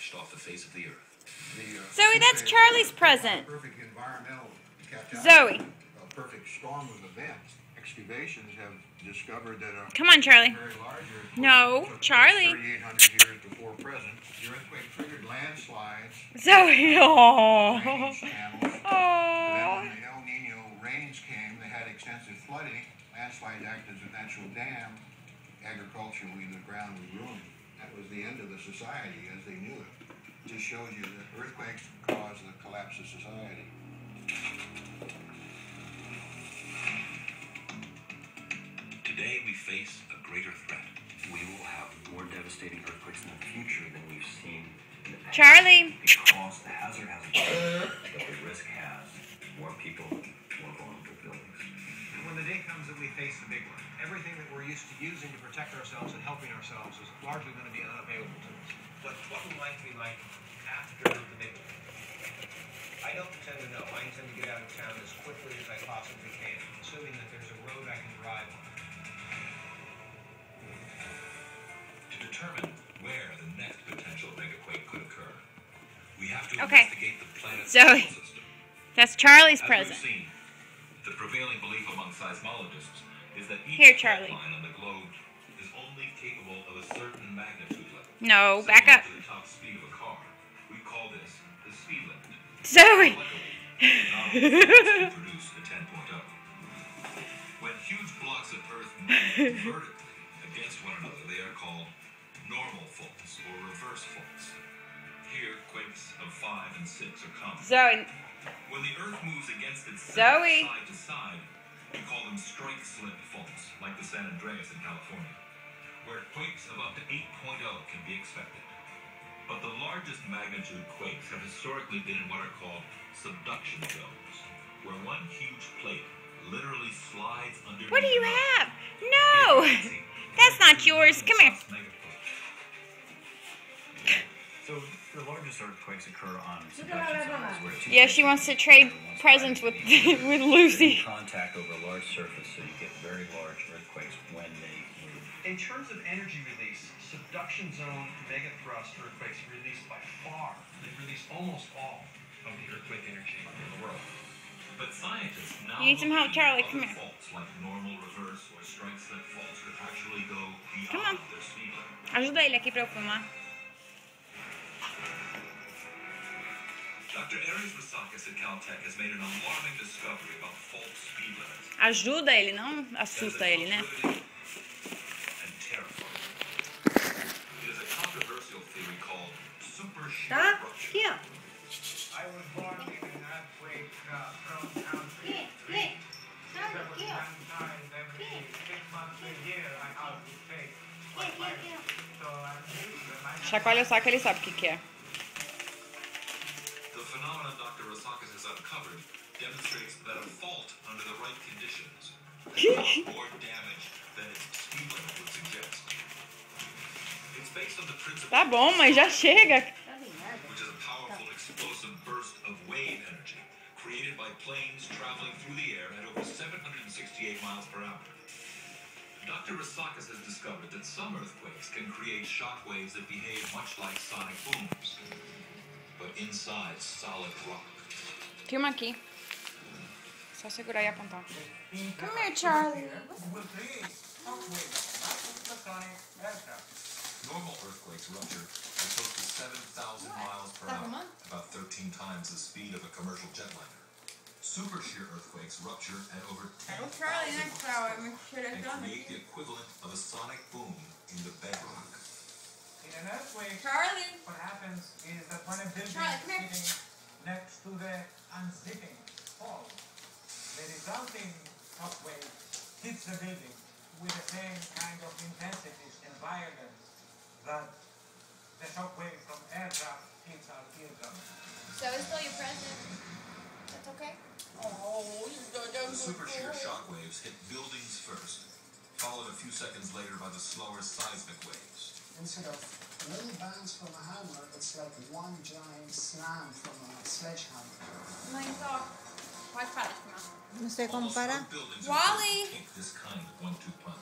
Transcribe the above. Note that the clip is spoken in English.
vanished off the face of the earth. Zoe, that's Charlie's present. Perfect environmental Zoe. A perfect storm of events. Excavations have discovered that Come on, Charlie. very large earthquake No, Charlie. 3,800 years before present. The earthquake triggered landslides, Zoe. Oh. drainage channels. Then Oh. when the El Nino rains came, they had extensive flooding. Landslides acted as a natural dam. Agriculturally, the ground was ruined. That was the end of the society as they knew it. It just shows you that earthquakes cause the collapse of society. Today we face a greater threat. We will have more devastating earthquakes in the future than we've seen in the past. Charlie. Because the hazard hasn't changed, but the risk has. More people, more vulnerable buildings. And when the day comes that we face the big one, everything that we're used to using to protect ourselves and helping ourselves is largely going to be unavailable to us. But what will life be like after the big one? I don't intend to know. I intend to get out of town as quickly as I possibly can, assuming that there's a road I can drive on. To determine where the next potential megaquake could occur, we have to Okay. investigate the planet's Zoe. solar system. That's Charlie's As present. we've seen, the prevailing belief among seismologists is that each Here, Charlie. fault line on the globe is only capable of a certain magnitude level. No, back Similar up. to the top speed of a car. We call this the speed limit. Zoe. Luckily, produce a 10.0. When huge blocks of Earth move vertically against one another, they are called normal faults or reverse faults. Here, quakes of 5 and 6 are common. Zoe. When the Earth moves against itself Zoe. side to side, we call them strike-slip faults, like the San Andreas in California, where quakes of up to 8.0 can be expected. But the largest magnitude quakes have historically been in what are called subduction zones, where one huge plate literally slides under. What do you have? No. That's not yours. Come here. So the largest earthquakes occur on subduction zones where two Yeah, she wants to trade presents with with Lucy. contact over a large surface, so you get very large earthquakes when they move. In terms of energy release, subduction zone megathrust earthquakes release by far. They release almost all of the earthquake energy in the world. But scientists now You need some help, believe Charlie. other Come here. faults like normal reverse or strike-slip faults could actually go Come on. beyond their speed limit. Ajuda ele aqui pra eu filmar. Dr. Aries Rasakis at Caltech has made an alarming discovery about fault speed limits. Ajuda ele, não assusta ele, né? And terrifying. It is a controversial theory called super shear Tá? rupture. Aqui, ó. I was born in an earthquake-prone country. There was one time every 6 months a year I had to take. So I'm used to it. Chacoalha só que ele sabe o que é. The phenomenon Dr. Rasakis has uncovered demonstrates that a fault under the right conditions can cause more damage than its speed limit would suggest. It's based on the principle Tá bom, mas já chega. which is a powerful explosive burst of wave energy created by planes traveling through the air at over 768 miles per hour. Dr. Rasakis has discovered that some earthquakes can create shock waves that behave much like sonic booms, but inside solid rock. Filma aqui. Só segurar e apontar. Come here, Charlie. Normal earthquakes rupture at close to 7,000 miles per hour, about 13 times the speed of a commercial jetliner. Super shear earthquakes rupture at over 10,000 miles and create the equivalent of a sonic boom in the bedrock. In an earthquake, Charlie. what happens is that when a building Charlie, come here. is sitting next to the unzipping falls, the resulting shockwave hits the building with the same kind of intensities and violence that the shockwave from aircraft hits our eardrums. So it's still your present. That's okay? The super shear shock waves hit buildings first, followed a few seconds later by the slower seismic waves. Instead of many bangs from a hammer, it's like one giant slam from a sledgehammer. Mãe, só. Pode parar de filmar. Não sei como Almost parar. no buildings Wally! take this kind of 1-2 punch.